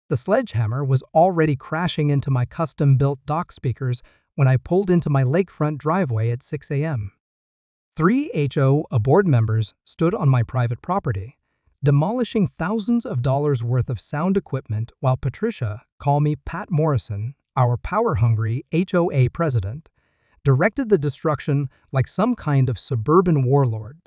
The sledgehammer was already crashing into my custom-built dock speakers when I pulled into my lakefront driveway at 6 a.m. 3 HOA board members stood on my private property, demolishing thousands of dollars worth of sound equipment while Patricia, call me Pat Morrison, our power-hungry HOA president, directed the destruction like some kind of suburban warlord.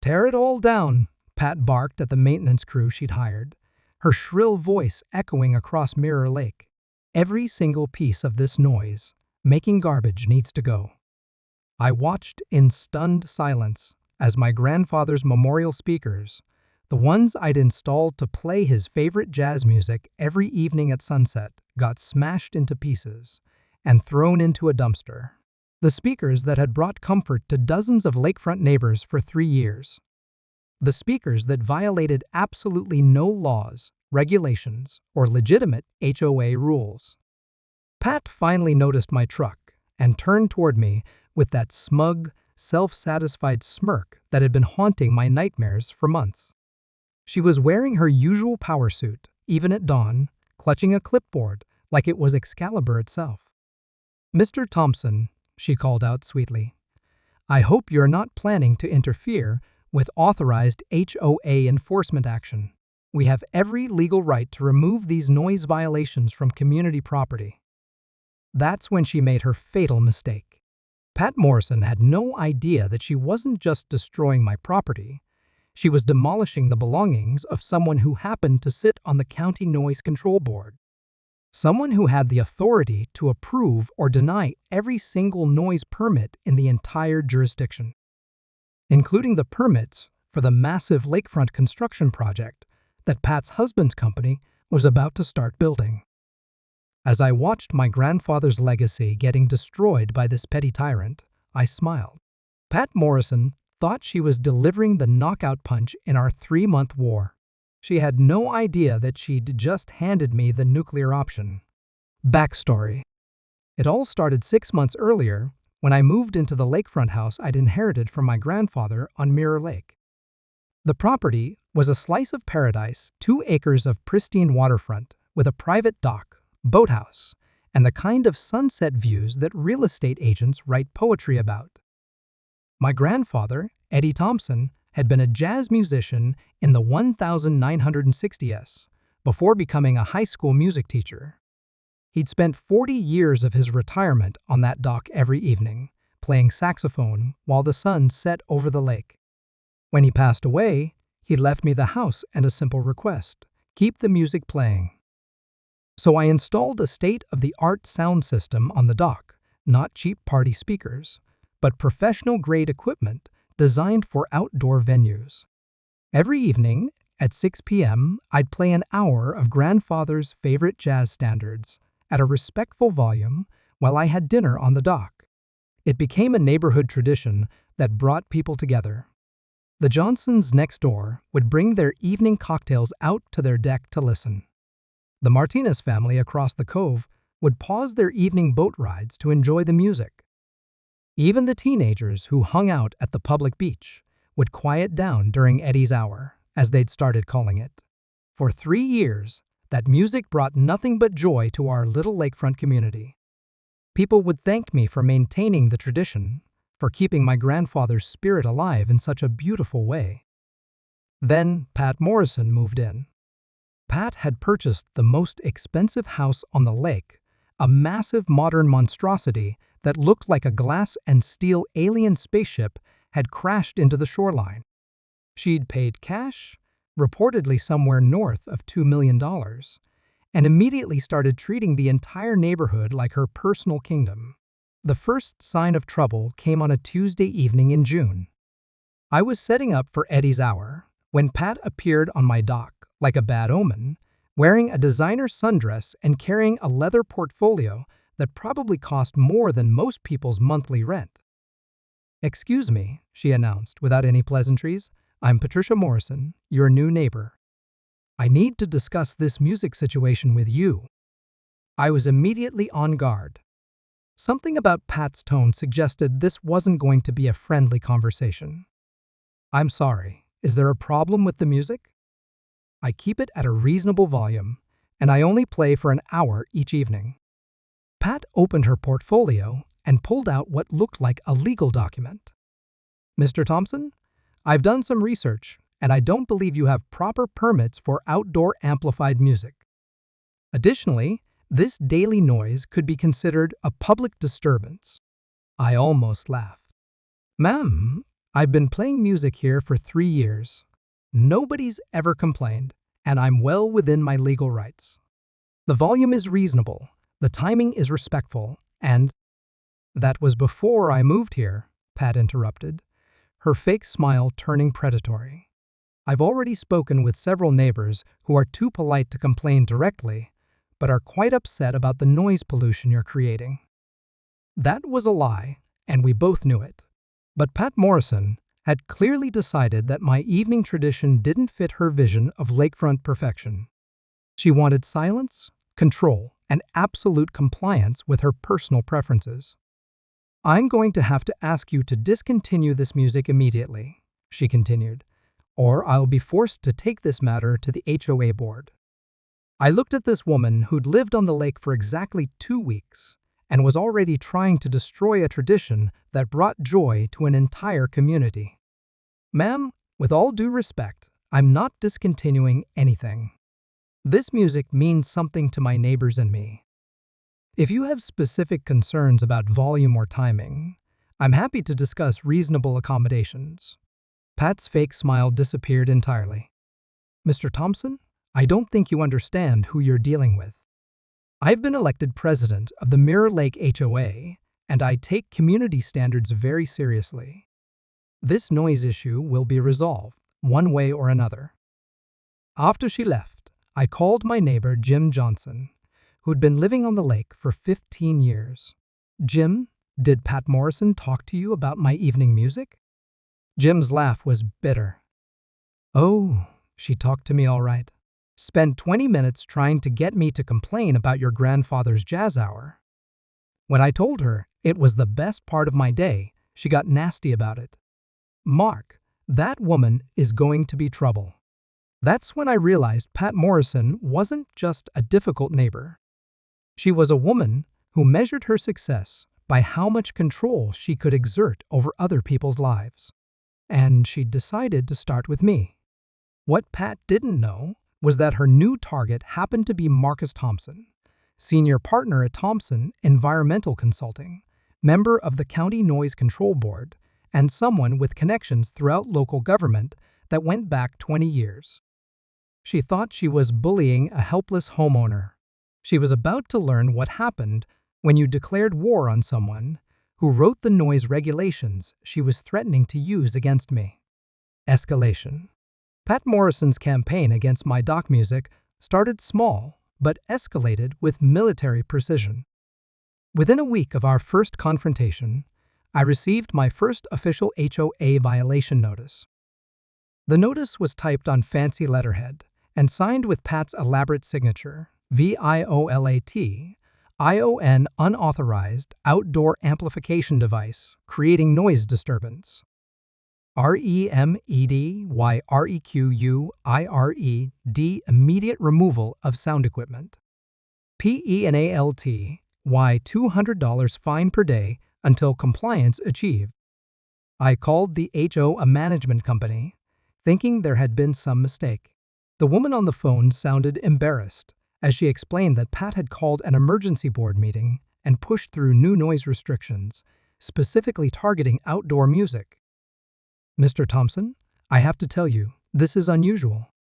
"Tear it all down," Pat barked at the maintenance crew she'd hired, her shrill voice echoing across Mirror Lake. "Every single piece of this noise, making garbage, needs to go." I watched in stunned silence as my grandfather's memorial speakers, the ones I'd installed to play his favorite jazz music every evening at sunset, got smashed into pieces and thrown into a dumpster. The speakers that had brought comfort to dozens of lakefront neighbors for 3 years. The speakers that violated absolutely no laws, regulations, or legitimate HOA rules. Pat finally noticed my truck and turned toward me with that smug, self-satisfied smirk that had been haunting my nightmares for months. She was wearing her usual power suit, even at dawn, clutching a clipboard like it was Excalibur itself. "Mr. Thompson," she called out sweetly, "I hope you're not planning to interfere with authorized HOA enforcement action. We have every legal right to remove these noise violations from community property." That's when she made her fatal mistake. Pat Morrison had no idea that she wasn't just destroying my property, she was demolishing the belongings of someone who happened to sit on the county noise control board. Someone who had the authority to approve or deny every single noise permit in the entire jurisdiction, including the permits for the massive lakefront construction project that Pat's husband's company was about to start building. As I watched my grandfather's legacy getting destroyed by this petty tyrant, I smiled. Pat Morrison thought she was delivering the knockout punch in our 3-month war. She had no idea that she'd just handed me the nuclear option. Backstory. It all started 6 months earlier when I moved into the lakefront house I'd inherited from my grandfather on Mirror Lake. The property was a slice of paradise, 2 acres of pristine waterfront with a private dock, boathouse, and the kind of sunset views that real estate agents write poetry about. My grandfather, Eddie Thompson, had been a jazz musician in the 1960s before becoming a high school music teacher. He'd spent 40 years of his retirement on that dock every evening, playing saxophone while the sun set over the lake. When he passed away, he left me the house and a simple request: keep the music playing. So I installed a state-of-the-art sound system on the dock, not cheap party speakers, but professional-grade equipment designed for outdoor venues. Every evening at 6 p.m., I'd play an hour of grandfather's favorite jazz standards at a respectful volume while I had dinner on the dock. It became a neighborhood tradition that brought people together. The Johnsons next door would bring their evening cocktails out to their deck to listen. The Martinez family across the cove would pause their evening boat rides to enjoy the music. Even the teenagers who hung out at the public beach would quiet down during Eddie's hour, as they'd started calling it. For 3 years, that music brought nothing but joy to our little lakefront community. People would thank me for maintaining the tradition, for keeping my grandfather's spirit alive in such a beautiful way. Then Pat Morrison moved in. Pat had purchased the most expensive house on the lake, a massive modern monstrosity that looked like a glass and steel alien spaceship had crashed into the shoreline. She'd paid cash, reportedly somewhere north of $2 million, and immediately started treating the entire neighborhood like her personal kingdom. The first sign of trouble came on a Tuesday evening in June. I was setting up for Eddie's hour when Pat appeared on my dock like a bad omen, wearing a designer sundress and carrying a leather portfolio that probably cost more than most people's monthly rent. "Excuse me," she announced without any pleasantries. "I'm Patricia Morrison, your new neighbor. I need to discuss this music situation with you." I was immediately on guard. Something about Pat's tone suggested this wasn't going to be a friendly conversation. "I'm sorry, is there a problem with the music?" "I keep it at a reasonable volume. and I only play for an hour each evening." Pat opened her portfolio and pulled out what looked like a legal document. "Mr. Thompson, I've done some research, and I don't believe you have proper permits for outdoor amplified music. Additionally, this daily noise could be considered a public disturbance." I almost laughed. "Ma'am, I've been playing music here for 3 years. Nobody's ever complained, and I'm well within my legal rights. The volume is reasonable, the timing is respectful, and—" "That was before I moved here," Pat interrupted, her fake smile turning predatory. "I've already spoken with several neighbors who are too polite to complain directly, but are quite upset about the noise pollution you're creating." That was a lie, and we both knew it. But Pat Morrison had clearly decided that my evening tradition didn't fit her vision of lakefront perfection. She wanted silence, control, and absolute compliance with her personal preferences. "I'm going to have to ask you to discontinue this music immediately," she continued, "or I'll be forced to take this matter to the HOA board." I looked at this woman who'd lived on the lake for exactly 2 weeks and was already trying to destroy a tradition that brought joy to an entire community. "Ma'am, with all due respect, I'm not discontinuing anything. This music means something to my neighbors and me. If you have specific concerns about volume or timing, I'm happy to discuss reasonable accommodations." Pat's fake smile disappeared entirely. "Mr. Thompson, I don't think you understand who you're dealing with. I've been elected president of the Mirror Lake HOA, and I take community standards very seriously. This noise issue will be resolved, one way or another." After she left, I called my neighbor Jim Johnson, who'd been living on the lake for 15 years. "Jim, did Pat Morrison talk to you about my evening music?" Jim's laugh was bitter. "Oh, she talked to me all right. Spent 20 minutes trying to get me to complain about your grandfather's jazz hour. When I told her it was the best part of my day, she got nasty about it. Mark, that woman is going to be trouble." That's when I realized Pat Morrison wasn't just a difficult neighbor. She was a woman who measured her success by how much control she could exert over other people's lives. And she decided to start with me. What Pat didn't know was that her new target happened to be Marcus Thompson, senior partner at Thompson Environmental Consulting, member of the County Noise Control Board, and someone with connections throughout local government that went back 20 years. She thought she was bullying a helpless homeowner. She was about to learn what happened when you declared war on someone who wrote the noise regulations she was threatening to use against me. Escalation. Pat Morrison's campaign against my dock music started small but escalated with military precision. Within a week of our first confrontation, I received my first official HOA violation notice. The notice was typed on fancy letterhead and signed with Pat's elaborate signature, VIOLAT, ION unauthorized outdoor amplification device creating noise disturbance. REMEDYREQUIRED immediate removal of sound equipment. PENALTY $200 fine per day until compliance achieved. I called the HOA management company, thinking there had been some mistake. The woman on the phone sounded embarrassed as she explained that Pat had called an emergency board meeting and pushed through new noise restrictions, specifically targeting outdoor music. "Mr. Thompson, I have to tell you, this is unusual.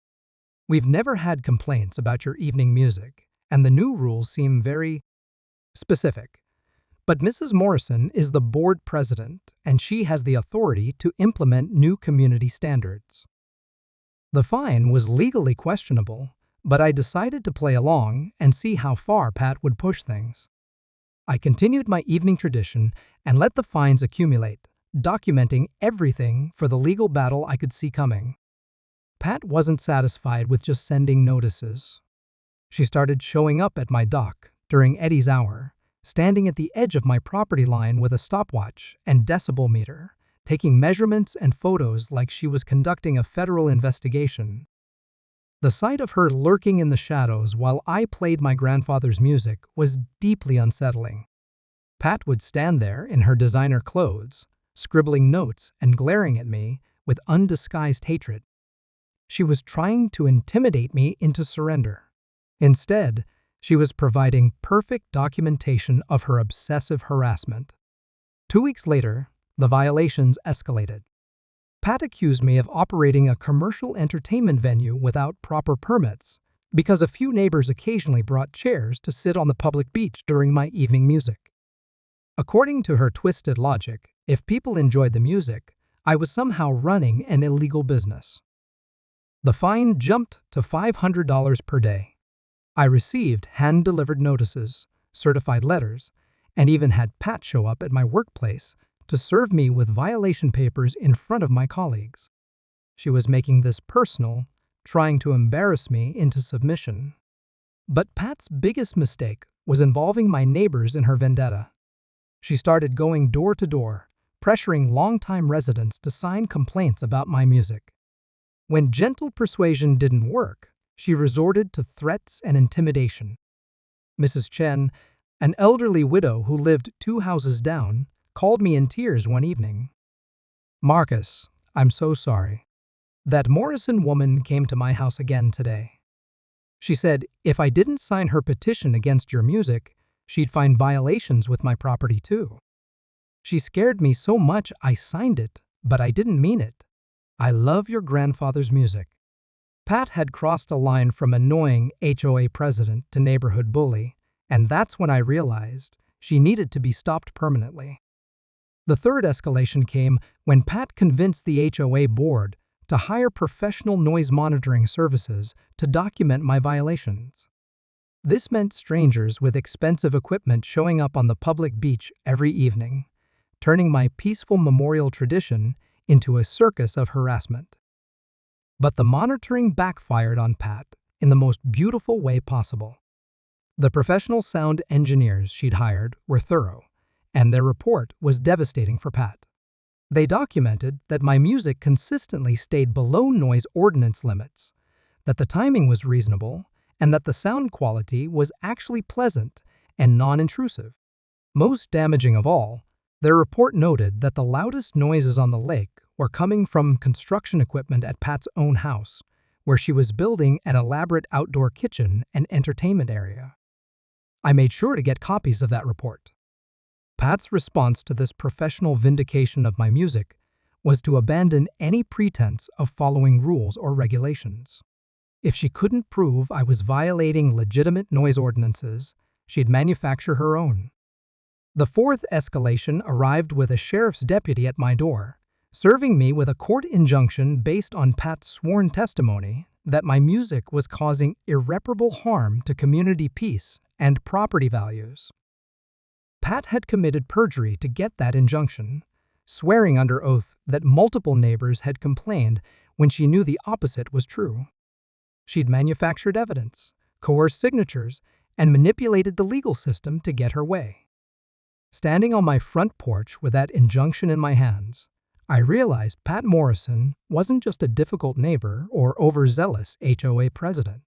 We've never had complaints about your evening music, and the new rules seem very specific. But Mrs. Morrison is the board president, and she has the authority to implement new community standards." The fine was legally questionable, but I decided to play along and see how far Pat would push things. I continued my evening tradition and let the fines accumulate, documenting everything for the legal battle I could see coming. Pat wasn't satisfied with just sending notices. She started showing up at my dock during Eddie's hour, standing at the edge of my property line with a stopwatch and decibel meter, taking measurements and photos like she was conducting a federal investigation. The sight of her lurking in the shadows while I played my grandfather's music was deeply unsettling. Pat would stand there in her designer clothes, scribbling notes and glaring at me with undisguised hatred. She was trying to intimidate me into surrender. Instead, she was providing perfect documentation of her obsessive harassment. 2 weeks later, the violations escalated. Pat accused me of operating a commercial entertainment venue without proper permits because a few neighbors occasionally brought chairs to sit on the public beach during my evening music. According to her twisted logic, if people enjoyed the music, I was somehow running an illegal business. The fine jumped to $500 per day. I received hand-delivered notices, certified letters, and even had Pat show up at my workplace to serve me with violation papers in front of my colleagues. She was making this personal, trying to embarrass me into submission. But Pat's biggest mistake was involving my neighbors in her vendetta. She started going door to door, pressuring longtime residents to sign complaints about my music. When gentle persuasion didn't work, she resorted to threats and intimidation. Mrs. Chen, an elderly widow who lived 2 houses down, called me in tears one evening. "Marcus, I'm so sorry. That Morrison woman came to my house again today. She said if I didn't sign her petition against your music, she'd find violations with my property too. She scared me so much I signed it, but I didn't mean it. I love your grandfather's music." Pat had crossed a line from annoying HOA president to neighborhood bully, and that's when I realized she needed to be stopped permanently. The third escalation came when Pat convinced the HOA board to hire professional noise monitoring services to document my violations. This meant strangers with expensive equipment showing up on the public beach every evening, turning my peaceful memorial tradition into a circus of harassment. But the monitoring backfired on Pat in the most beautiful way possible. The professional sound engineers she'd hired were thorough, and their report was devastating for Pat. They documented that my music consistently stayed below noise ordinance limits, that the timing was reasonable, and that the sound quality was actually pleasant and non-intrusive. Most damaging of all, their report noted that the loudest noises on the lake were coming from construction equipment at Pat's own house, where she was building an elaborate outdoor kitchen and entertainment area. I made sure to get copies of that report. Pat's response to this professional vindication of my music was to abandon any pretense of following rules or regulations. If she couldn't prove I was violating legitimate noise ordinances, she'd manufacture her own. The fourth escalation arrived with a sheriff's deputy at my door, serving me with a court injunction based on Pat's sworn testimony that my music was causing irreparable harm to community peace and property values. Pat had committed perjury to get that injunction, swearing under oath that multiple neighbors had complained when she knew the opposite was true. She'd manufactured evidence, coerced signatures, and manipulated the legal system to get her way. Standing on my front porch with that injunction in my hands, I realized Pat Morrison wasn't just a difficult neighbor or overzealous HOA president.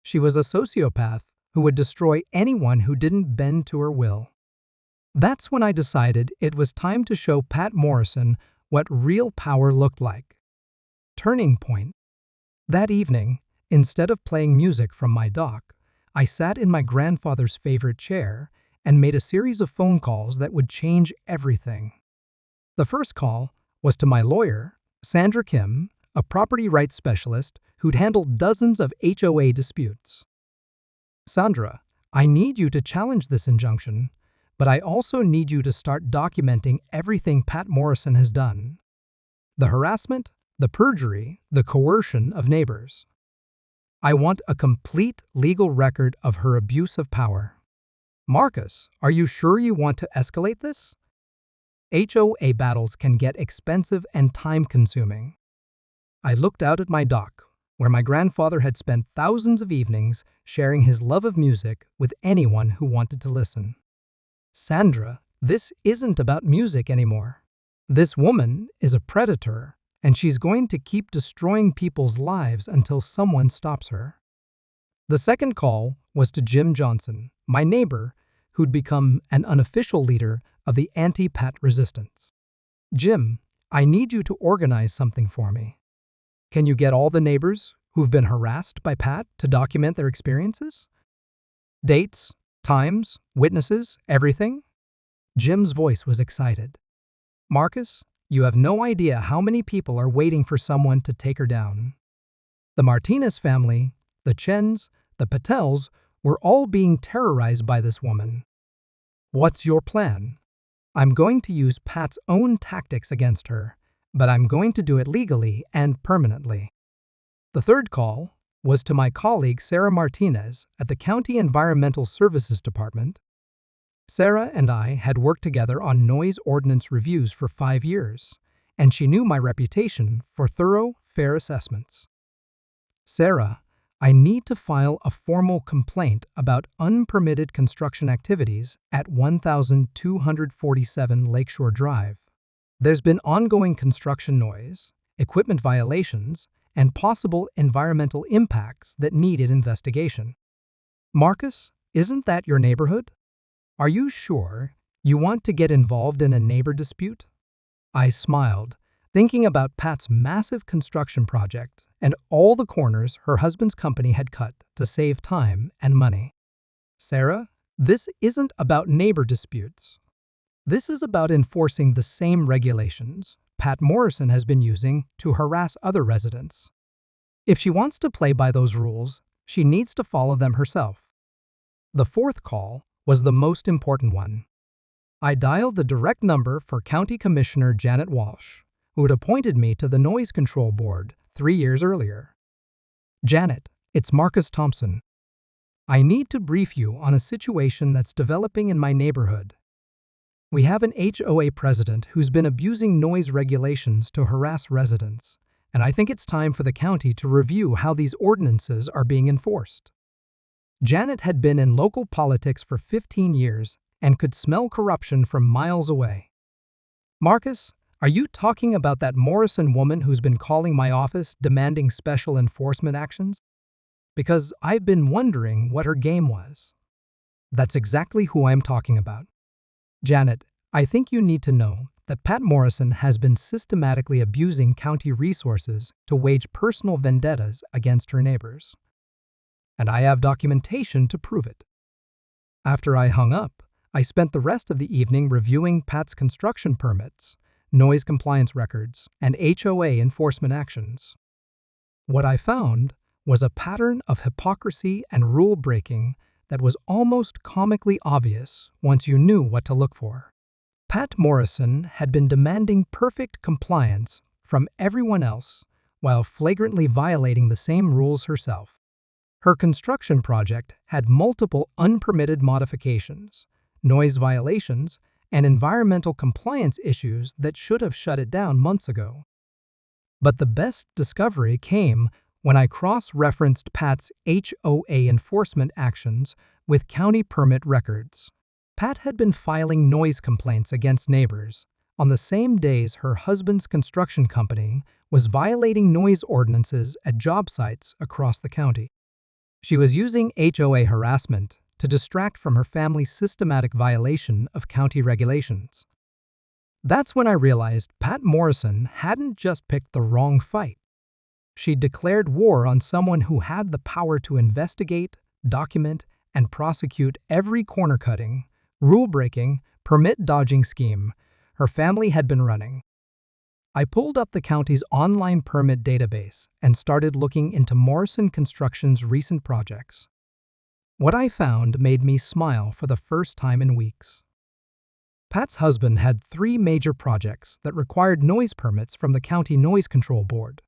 She was a sociopath who would destroy anyone who didn't bend to her will. That's when I decided it was time to show Pat Morrison what real power looked like. Turning point. That evening, instead of playing music from my dock, I sat in my grandfather's favorite chair and made a series of phone calls that would change everything. The first call was to my lawyer, Sandra Kim, a property rights specialist who'd handled dozens of HOA disputes. "Sandra, I need you to challenge this injunction, but I also need you to start documenting everything Pat Morrison has done. The harassment, the perjury, the coercion of neighbors. I want a complete legal record of her abuse of power." "Marcus, are you sure you want to escalate this? HOA battles can get expensive and time-consuming." I looked out at my dock, where my grandfather had spent thousands of evenings sharing his love of music with anyone who wanted to listen. "Sandra, this isn't about music anymore. This woman is a predator, and she's going to keep destroying people's lives until someone stops her. The second call was to Jim Johnson, my neighbor, who'd become an unofficial leader of the anti-Pat resistance. Jim, I need you to organize something for me. Can you get all the neighbors who've been harassed by Pat to document their experiences? Dates, times, witnesses, everything? Jim's voice was excited. Marcus, you have no idea how many people are waiting for someone to take her down. The Martinez family, the Chens, the Patels were all being terrorized by this woman. What's your plan? I'm going to use Pat's own tactics against her, but I'm going to do it legally and permanently. The third call was to my colleague Sarah Martinez at the County Environmental Services Department. Sarah and I had worked together on noise ordinance reviews for 5 years, and she knew my reputation for thorough, fair assessments. Sarah, I need to file a formal complaint about unpermitted construction activities at 1247 Lakeshore Drive. There's been ongoing construction noise, equipment violations, and possible environmental impacts that needed investigation. Marcus, isn't that your neighborhood? Are you sure you want to get involved in a neighbor dispute? I smiled, thinking about Pat's massive construction project and all the corners her husband's company had cut to save time and money. Sarah, this isn't about neighbor disputes. This is about enforcing the same regulations Pat Morrison has been using to harass other residents. If she wants to play by those rules, she needs to follow them herself. The fourth call was the most important one. I dialed the direct number for County Commissioner Janet Walsh, who had appointed me to the Noise Control Board 3 years earlier. Janet, it's Marcus Thompson. I need to brief you on a situation that's developing in my neighborhood. We have an HOA president who's been abusing noise regulations to harass residents, and I think it's time for the county to review how these ordinances are being enforced. Janet had been in local politics for 15 years and could smell corruption from miles away. Marcus, are you talking about that Morrison woman who's been calling my office demanding special enforcement actions? Because I've been wondering what her game was. That's exactly who I'm talking about. Janet, I think you need to know that Pat Morrison has been systematically abusing county resources to wage personal vendettas against her neighbors. And I have documentation to prove it. After I hung up, I spent the rest of the evening reviewing Pat's construction permits, noise compliance records, and HOA enforcement actions. What I found was a pattern of hypocrisy and rule breaking that was almost comically obvious once you knew what to look for. Pat Morrison had been demanding perfect compliance from everyone else while flagrantly violating the same rules herself. Her construction project had multiple unpermitted modifications, noise violations, and environmental compliance issues that should have shut it down months ago. But the best discovery came when I cross-referenced Pat's HOA enforcement actions with county permit records. Pat had been filing noise complaints against neighbors on the same days her husband's construction company was violating noise ordinances at job sites across the county. She was using HOA harassment to distract from her family's systematic violation of county regulations. That's when I realized Pat Morrison hadn't just picked the wrong fight. She'd declared war on someone who had the power to investigate, document, and prosecute every corner-cutting, rule-breaking, permit-dodging scheme her family had been running. I pulled up the county's online permit database and started looking into Morrison Construction's recent projects. What I found made me smile for the first time in weeks. Pat's husband had 3 major projects that required noise permits from the County Noise Control Board.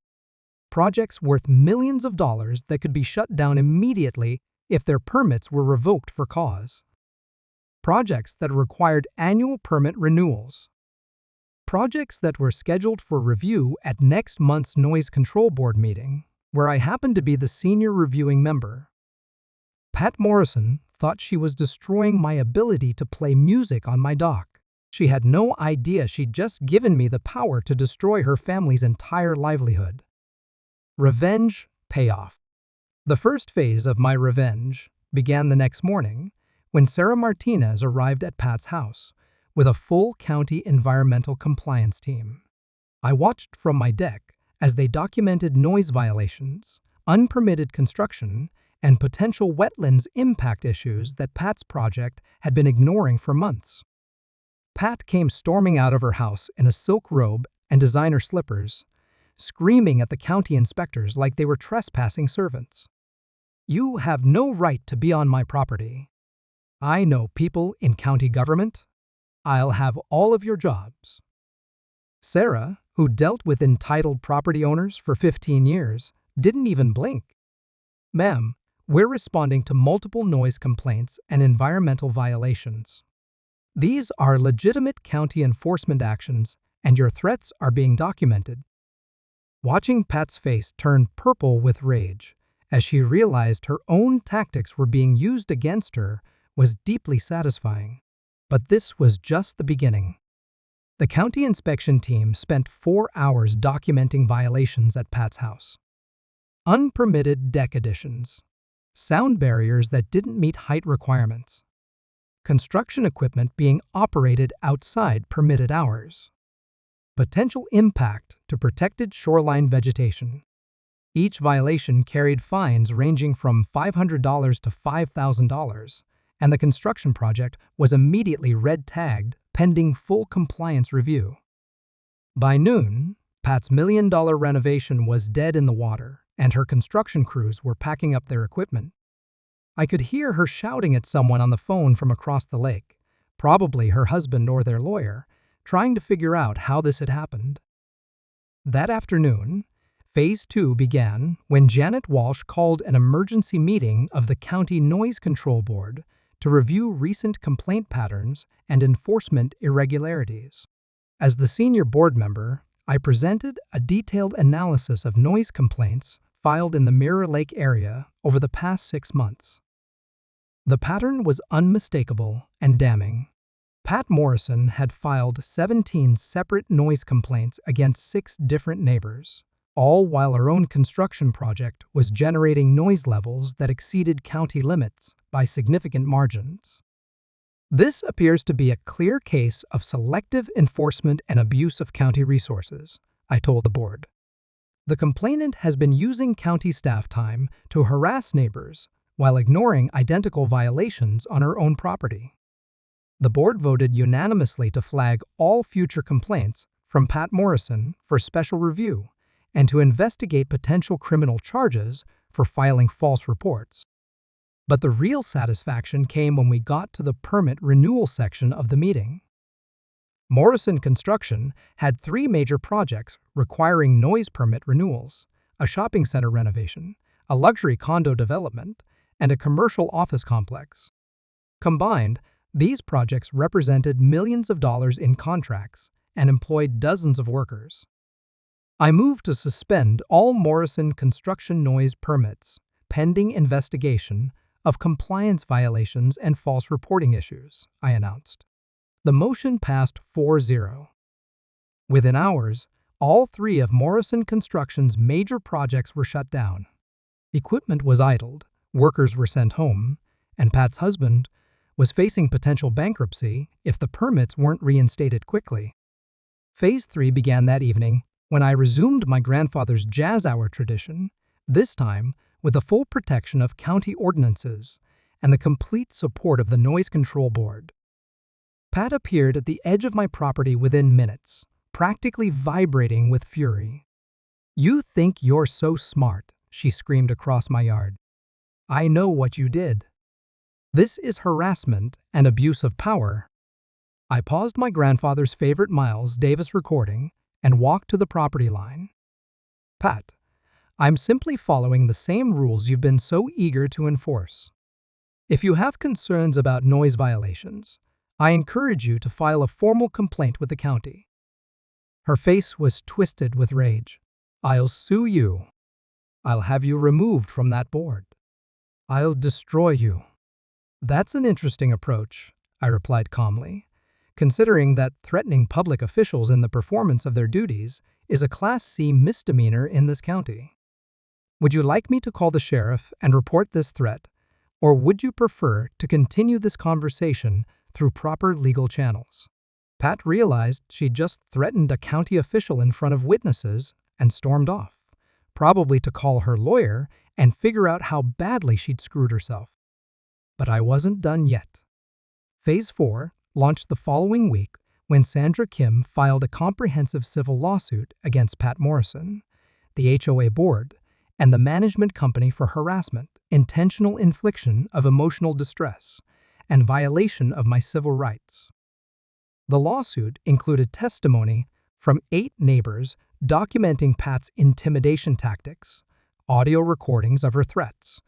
Projects worth millions of dollars that could be shut down immediately if their permits were revoked for cause. Projects that required annual permit renewals. Projects that were scheduled for review at next month's Noise Control Board meeting, where I happened to be the senior reviewing member. Pat Morrison thought she was destroying my ability to play music on my dock. She had no idea she'd just given me the power to destroy her family's entire livelihood. Revenge payoff. The first phase of my revenge began the next morning when Sarah Martinez arrived at Pat's house with a full county environmental compliance team. I watched from my deck as they documented noise violations, unpermitted construction, and potential wetlands impact issues that Pat's project had been ignoring for months. Pat came storming out of her house in a silk robe and designer slippers, screaming at the county inspectors like they were trespassing servants. "You have no right to be on my property. I know people in county government. I'll have all of your jobs." Sarah, who dealt with entitled property owners for 15 years, didn't even blink. "Ma'am, we're responding to multiple noise complaints and environmental violations. These are legitimate county enforcement actions, and your threats are being documented." Watching Pat's face turn purple with rage as she realized her own tactics were being used against her was deeply satisfying. But this was just the beginning. The county inspection team spent 4 hours documenting violations at Pat's house. Unpermitted deck additions, sound barriers that didn't meet height requirements, construction equipment being operated outside permitted hours, potential impact to protected shoreline vegetation. Each violation carried fines ranging from $500 to $5,000, and the construction project was immediately red-tagged pending full compliance review. By noon, Pat's million-dollar renovation was dead in the water, and her construction crews were packing up their equipment. I could hear her shouting at someone on the phone from across the lake, probably her husband or their lawyer, trying to figure out how this had happened. That afternoon, Phase 2 began when Janet Walsh called an emergency meeting of the County Noise Control Board to review recent complaint patterns and enforcement irregularities. As the senior board member, I presented a detailed analysis of noise complaints filed in the Mirror Lake area over the past 6 months. The pattern was unmistakable and damning. Pat Morrison had filed 17 separate noise complaints against 6 different neighbors, all while her own construction project was generating noise levels that exceeded county limits by significant margins. This appears to be a clear case of selective enforcement and abuse of county resources, I told the board. The complainant has been using county staff time to harass neighbors while ignoring identical violations on her own property. The board voted unanimously to flag all future complaints from Pat Morrison for special review and to investigate potential criminal charges for filing false reports. But the real satisfaction came when we got to the permit renewal section of the meeting. Morrison Construction had 3 major projects requiring noise permit renewals: a shopping center renovation, a luxury condo development, and a commercial office complex. Combined, these projects represented millions of dollars in contracts and employed dozens of workers. I moved to suspend all Morrison Construction noise permits, pending investigation of compliance violations and false reporting issues, I announced. The motion passed 4-0. Within hours, all 3 of Morrison Construction's major projects were shut down. Equipment was idled, workers were sent home, and Pat's husband was facing potential bankruptcy if the permits weren't reinstated quickly. Phase 3 began that evening when I resumed my grandfather's jazz hour tradition, this time with the full protection of county ordinances and the complete support of the Noise Control Board. Pat appeared at the edge of my property within minutes, practically vibrating with fury. "You think you're so smart," she screamed across my yard. "I know what you did. This is harassment and abuse of power." I paused my grandfather's favorite Miles Davis recording and walked to the property line. "Pat, I'm simply following the same rules you've been so eager to enforce. If you have concerns about noise violations, I encourage you to file a formal complaint with the county." Her face was twisted with rage. "I'll sue you. I'll have you removed from that board. I'll destroy you." "That's an interesting approach," I replied calmly, considering that threatening public officials in the performance of their duties is a Class C misdemeanor in this county. Would you like me to call the sheriff and report this threat, or would you prefer to continue this conversation through proper legal channels? Pat realized she'd just threatened a county official in front of witnesses and stormed off, probably to call her lawyer and figure out how badly she'd screwed herself. But I wasn't done yet. Phase 4 launched the following week when Sandra Kim filed a comprehensive civil lawsuit against Pat Morrison, the HOA board, and the management company for harassment, intentional infliction of emotional distress, and violation of my civil rights. The lawsuit included testimony from 8 neighbors documenting Pat's intimidation tactics, audio recordings of her threats,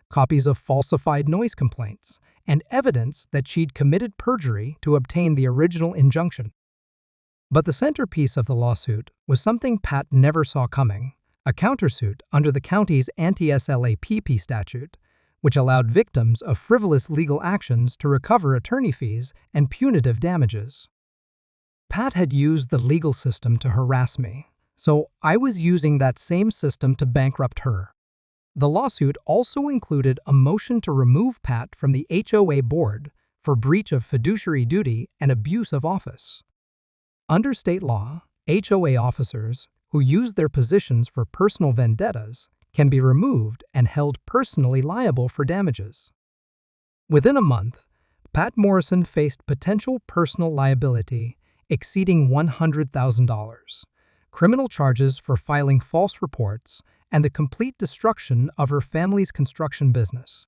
copies of falsified noise complaints, and evidence that she'd committed perjury to obtain the original injunction. But the centerpiece of the lawsuit was something Pat never saw coming: a countersuit under the county's anti-SLAPP statute, which allowed victims of frivolous legal actions to recover attorney fees and punitive damages. Pat had used the legal system to harass me, so I was using that same system to bankrupt her. The lawsuit also included a motion to remove Pat from the HOA board for breach of fiduciary duty and abuse of office. Under state law, HOA officers who use their positions for personal vendettas can be removed and held personally liable for damages. Within a month, Pat Morrison faced potential personal liability exceeding $100,000, criminal charges for filing false reports, and the complete destruction of her family's construction business.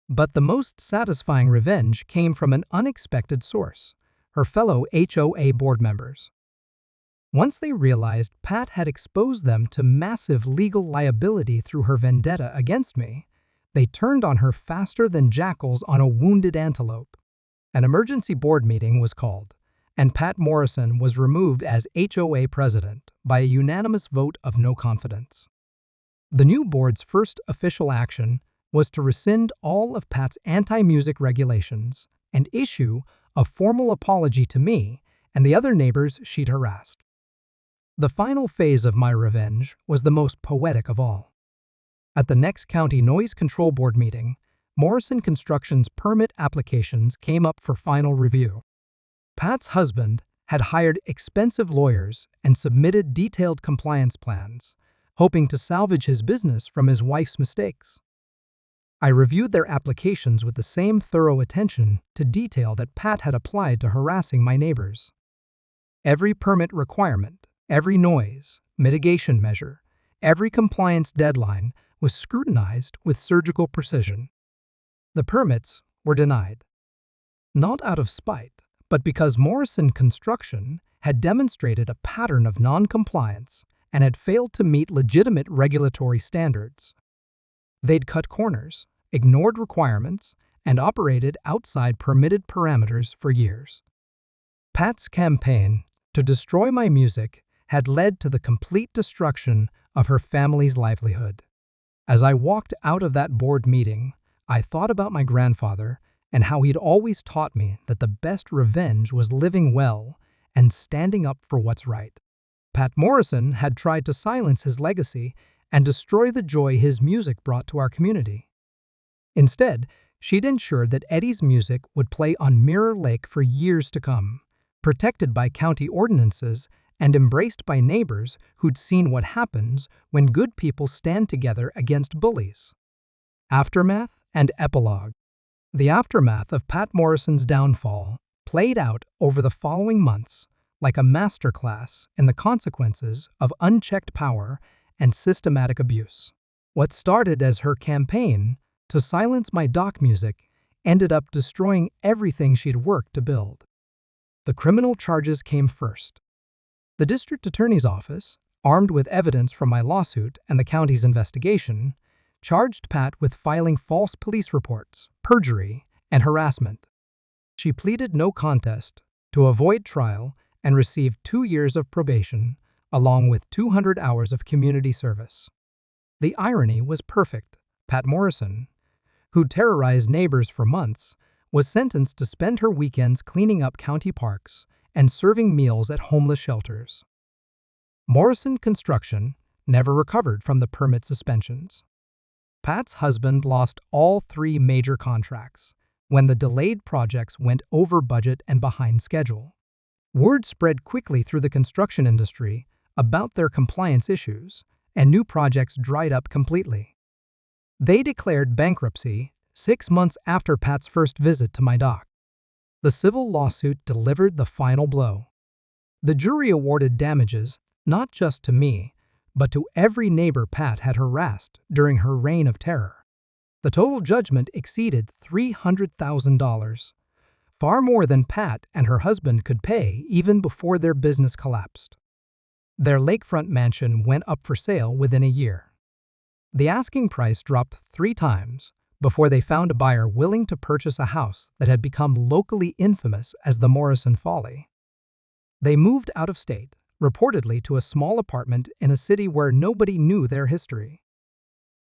But the most satisfying revenge came from an unexpected source: her fellow HOA board members. Once they realized Pat had exposed them to massive legal liability through her vendetta against me, they turned on her faster than jackals on a wounded antelope. An emergency board meeting was called, and Pat Morrison was removed as HOA president by a unanimous vote of no confidence. The new board's first official action was to rescind all of Pat's anti-music regulations and issue a formal apology to me and the other neighbors she'd harassed. The final phase of my revenge was the most poetic of all. At the next County Noise Control Board meeting, Morrison Construction's permit applications came up for final review. Pat's husband had hired expensive lawyers and submitted detailed compliance plans, hoping to salvage his business from his wife's mistakes. I reviewed their applications with the same thorough attention to detail that Pat had applied to harassing my neighbors. Every permit requirement, every noise mitigation measure, every compliance deadline was scrutinized with surgical precision. The permits were denied, not out of spite, but because Morrison Construction had demonstrated a pattern of non-compliance and had failed to meet legitimate regulatory standards. They'd cut corners, ignored requirements, and operated outside permitted parameters for years. Pat's campaign to destroy my music had led to the complete destruction of her family's livelihood. As I walked out of that board meeting, I thought about my grandfather and how he'd always taught me that the best revenge was living well and standing up for what's right. Pat Morrison had tried to silence his legacy and destroy the joy his music brought to our community. Instead, she'd ensured that Eddie's music would play on Mirror Lake for years to come, protected by county ordinances and embraced by neighbors who'd seen what happens when good people stand together against bullies. Aftermath and epilogue. The aftermath of Pat Morrison's downfall played out over the following months like a masterclass in the consequences of unchecked power and systematic abuse. What started as her campaign to silence my dock music ended up destroying everything she'd worked to build. The criminal charges came first. The district attorney's office, armed with evidence from my lawsuit and the county's investigation, charged Pat with filing false police reports, perjury, and harassment. She pleaded no contest to avoid trial and received 2 years of probation, along with 200 hours of community service. The irony was perfect. Pat Morrison, who terrorized neighbors for months, was sentenced to spend her weekends cleaning up county parks and serving meals at homeless shelters. Morrison Construction never recovered from the permit suspensions. Pat's husband lost all 3 major contracts when the delayed projects went over budget and behind schedule. Word spread quickly through the construction industry about their compliance issues, and new projects dried up completely. They declared bankruptcy 6 months after Pat's first visit to my dock. The civil lawsuit delivered the final blow. The jury awarded damages not just to me, but to every neighbor Pat had harassed during her reign of terror. The total judgment exceeded $300,000, far more than Pat and her husband could pay even before their business collapsed. Their lakefront mansion went up for sale within a year. The asking price dropped 3 times before they found a buyer willing to purchase a house that had become locally infamous as the Morrison Folly. They moved out of state, reportedly to a small apartment in a city where nobody knew their history.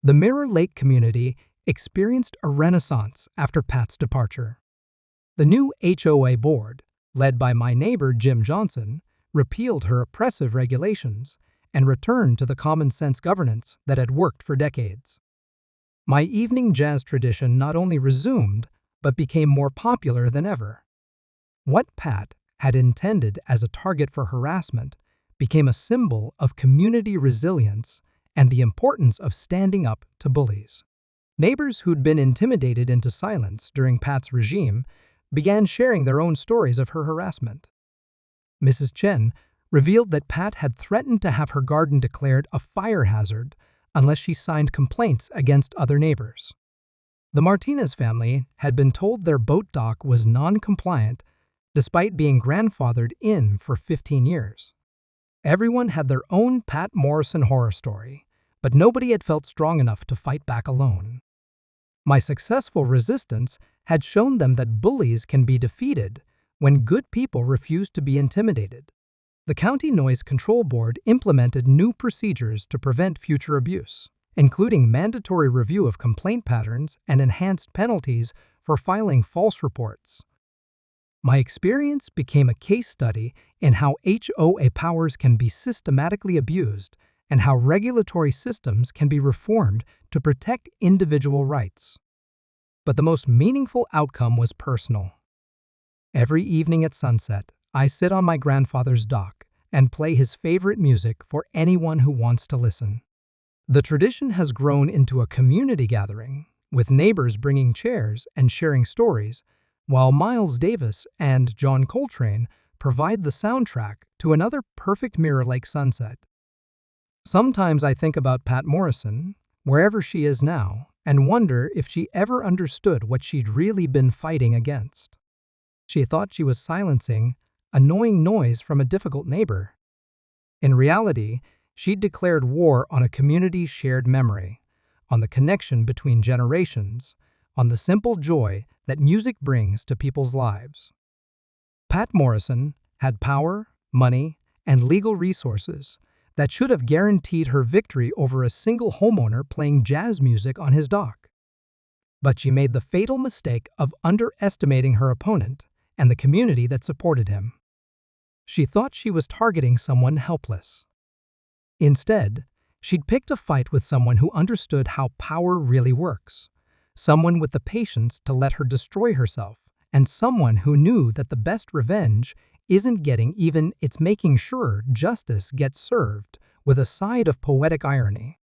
The Mirror Lake community experienced a renaissance after Pat's departure. The new HOA board, led by my neighbor Jim Johnson, repealed her oppressive regulations and returned to the common-sense governance that had worked for decades. My evening jazz tradition not only resumed, but became more popular than ever. What Pat had intended as a target for harassment became a symbol of community resilience and the importance of standing up to bullies. Neighbors who'd been intimidated into silence during Pat's regime began sharing their own stories of her harassment. Mrs. Chen revealed that Pat had threatened to have her garden declared a fire hazard unless she signed complaints against other neighbors. The Martinez family had been told their boat dock was non-compliant despite being grandfathered in for 15 years. Everyone had their own Pat Morrison horror story, but nobody had felt strong enough to fight back alone. My successful resistance had shown them that bullies can be defeated when good people refuse to be intimidated. The County Noise Control Board implemented new procedures to prevent future abuse, including mandatory review of complaint patterns and enhanced penalties for filing false reports. My experience became a case study in how HOA powers can be systematically abused and how regulatory systems can be reformed to protect individual rights. But the most meaningful outcome was personal. Every evening at sunset, I sit on my grandfather's dock and play his favorite music for anyone who wants to listen. The tradition has grown into a community gathering, with neighbors bringing chairs and sharing stories, while Miles Davis and John Coltrane provide the soundtrack to another perfect Mirror Lake sunset. Sometimes I think about Pat Morrison, wherever she is now, and wonder if she ever understood what she'd really been fighting against. She thought she was silencing annoying noise from a difficult neighbor. In reality, she'd declared war on a community's shared memory, on the connection between generations, on the simple joy that music brings to people's lives. Pat Morrison had power, money, and legal resources that should have guaranteed her victory over a single homeowner playing jazz music on his dock. But she made the fatal mistake of underestimating her opponent and the community that supported him. She thought she was targeting someone helpless. Instead, she'd picked a fight with someone who understood how power really works, someone with the patience to let her destroy herself, and someone who knew that the best revenge isn't getting even, it's making sure justice gets served, with a side of poetic irony.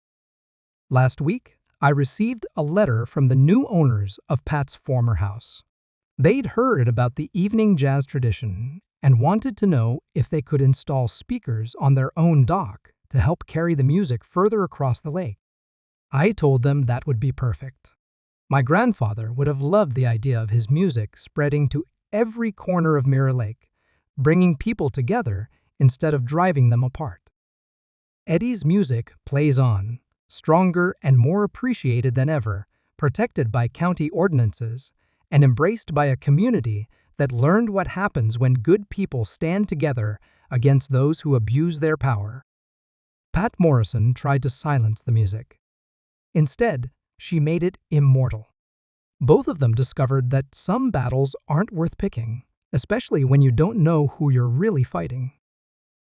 Last week, I received a letter from the new owners of Pat's former house. They'd heard about the evening jazz tradition and wanted to know if they could install speakers on their own dock to help carry the music further across the lake. I told them that would be perfect. My grandfather would have loved the idea of his music spreading to every corner of Mirror Lake, bringing people together instead of driving them apart. Eddie's music plays on, stronger and more appreciated than ever, protected by county ordinances, and embraced by a community that learned what happens when good people stand together against those who abuse their power. Pat Morrison tried to silence the music. Instead, she made it immortal. Both of them discovered that some battles aren't worth picking, especially when you don't know who you're really fighting.